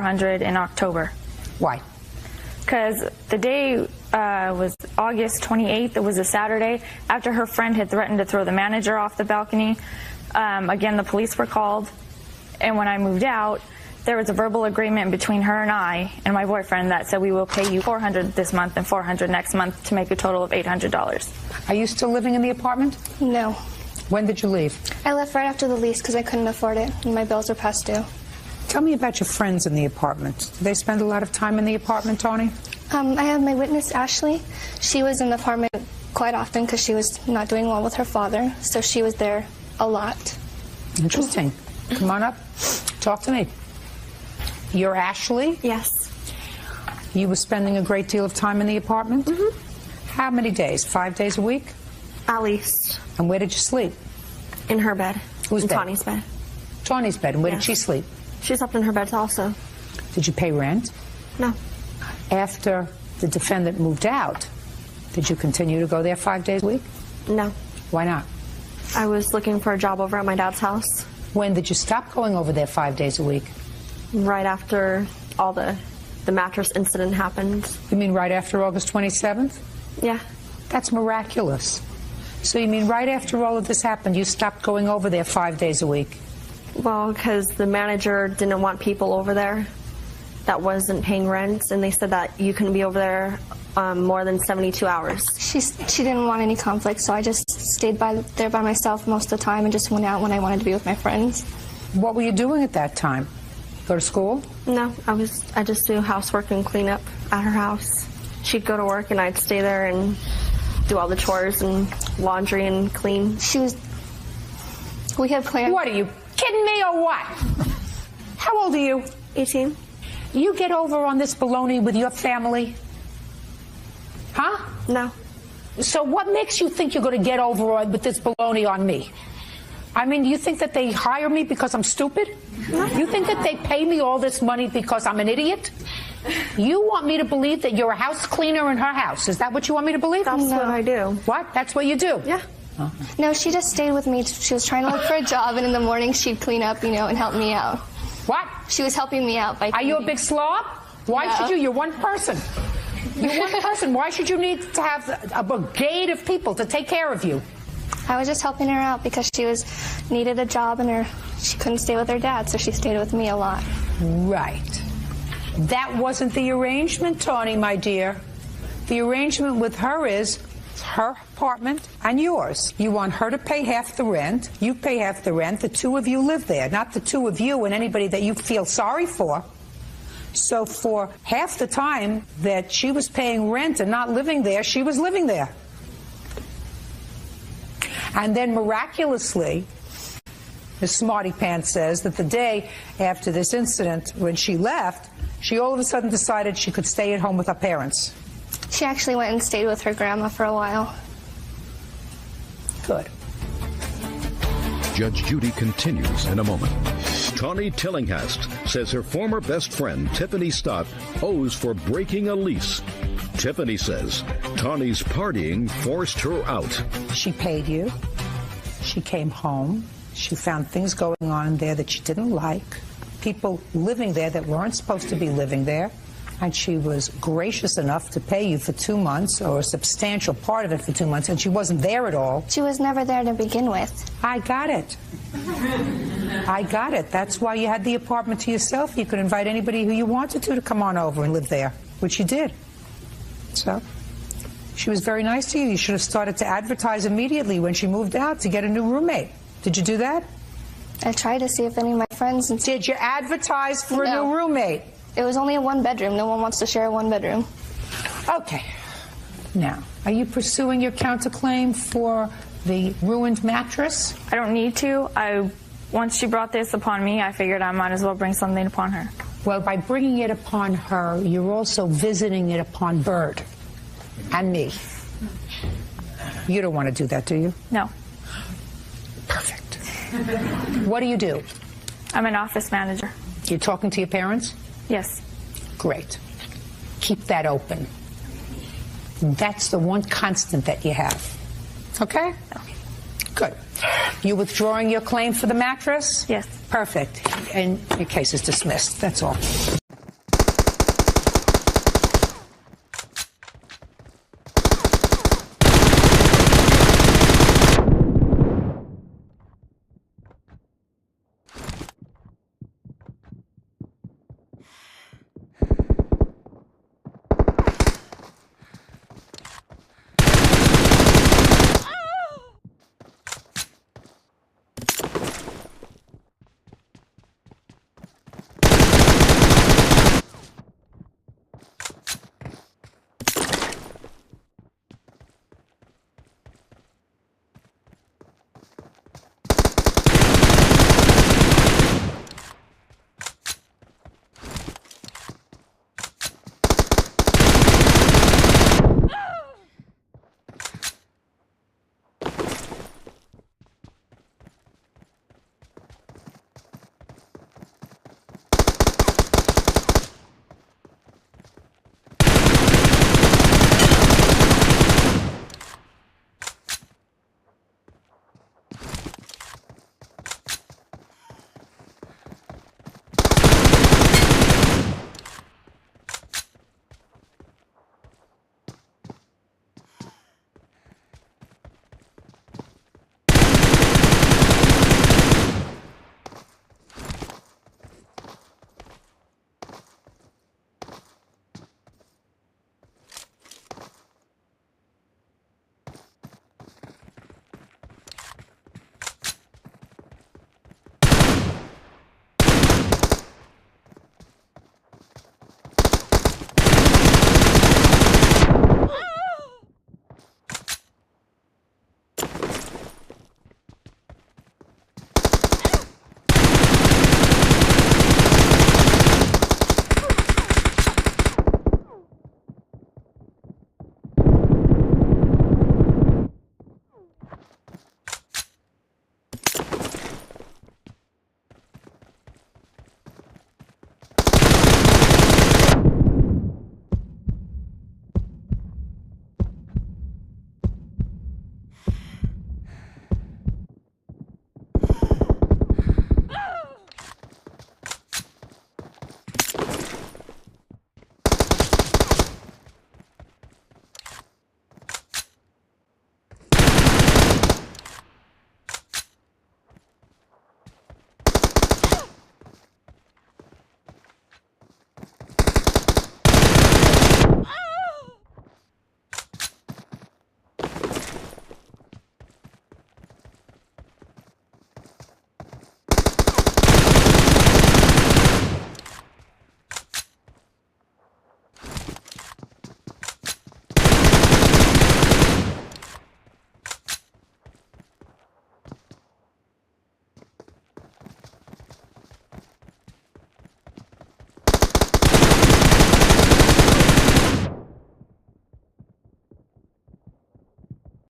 $400 in October. Why? Because the day was August 28th. It was a Saturday. After her friend had threatened to throw the manager off the balcony, again, the police were called. And when I moved out, there was a verbal agreement between her and I and my boyfriend that said we will pay you $400 this month and $400 next month to make a total of $800. Are you still living in the apartment? No. When did you leave? I left right after the lease because I couldn't afford it and my bills were past due. Tell me about your friends in the apartment. Do they spend a lot of time in the apartment, Tony? I have my witness, Ashley. She was in the apartment quite often because she was not doing well with her father, so she was there a lot. Interesting. Come on up. Talk to me. You're Ashley? Yes. You were spending a great deal of time in the apartment? Mm-hmm. How many days? 5 days a week? At least. And where did you sleep? In her bed. Whose bed? Tawny's bed. Tawny's bed. And where Yes. did she sleep? She slept in her bed also. Did you pay rent? No. After the defendant moved out, did you continue to go there 5 days a week? No. Why not? I was looking for a job over at my dad's house. When did you stop going over there 5 days a week? Right after all the mattress incident happened. You mean right after August 27th? Yeah. That's miraculous. So you mean right after all of this happened, you stopped going over there 5 days a week? Well, because the manager didn't want people over there that wasn't paying rent, and they said that you couldn't be over there more than 72 hours. She didn't want any conflict, so I just stayed there by myself most of the time and just went out when I wanted to be with my friends. What were you doing at that time? Go to school? No, I just do housework and clean up at her house. She'd go to work and I'd stay there and do all the chores and laundry and clean. We had planned. What, are you kidding me or what? How old are you? 18. You get over on this baloney with your family? Huh? No. So what makes you think you're going to get over with this baloney on me? I mean, you think that they hire me because I'm stupid? You think that they pay me all this money because I'm an idiot? You want me to believe that you're a house cleaner in her house. Is that what you want me to believe? That's what I do. What? That's what you do? Yeah. No, she just stayed with me. She was trying to look for a job, and in the morning she'd clean up, and help me out. What? She was helping me out by. Are you a big slob? Why No. should you? You're one person. You're one person. Why should you need to have a brigade of people to take care of you? I was just helping her out because she needed a job and she couldn't stay with her dad, so she stayed with me a lot. Right. That wasn't the arrangement, Tawny, my dear. The arrangement with her is her apartment and yours. You want her to pay half the rent. You pay half the rent. The two of you live there, not the two of you and anybody that you feel sorry for. So for half the time that she was paying rent and not living there, she was living there. And then miraculously, Ms. Smarty Pants says that the day after this incident, when she left, she all of a sudden decided she could stay at home with her parents. She actually went and stayed with her grandma for a while. Good. Judge Judy continues in a moment. Tawny Tillinghast says her former best friend, Tiffany Stott, owes for breaking a lease. Tiffany says Tawny's partying forced her out. She paid you. She came home. She found things going on in there that she didn't like. People living there that weren't supposed to be living there. And she was gracious enough to pay you for 2 months, or a substantial part of it for 2 months, and she wasn't there at all. She was never there to begin with. I got it. I got it. That's why you had the apartment to yourself. You could invite anybody who you wanted to come on over and live there, which you did. So she was very nice to you. You should have started to advertise immediately when she moved out to get a new roommate. Did you do that? I tried to see if any of my friends... Did you advertise for a new roommate? It was only a one-bedroom. No one wants to share a one-bedroom. Okay. Now, are you pursuing your counterclaim for the ruined mattress? I don't need to. Once she brought this upon me, I figured I might as well bring something upon her. Well, by bringing it upon her, you're also visiting it upon Bird and me. You don't want to do that, do you? No. Perfect. What do you do? I'm an office manager. You're talking to your parents? Yes. Great. Keep that open. That's the one constant that you have. Okay? Okay. Good. You withdrawing your claim for the mattress? Yes. Perfect. And your case is dismissed. That's all.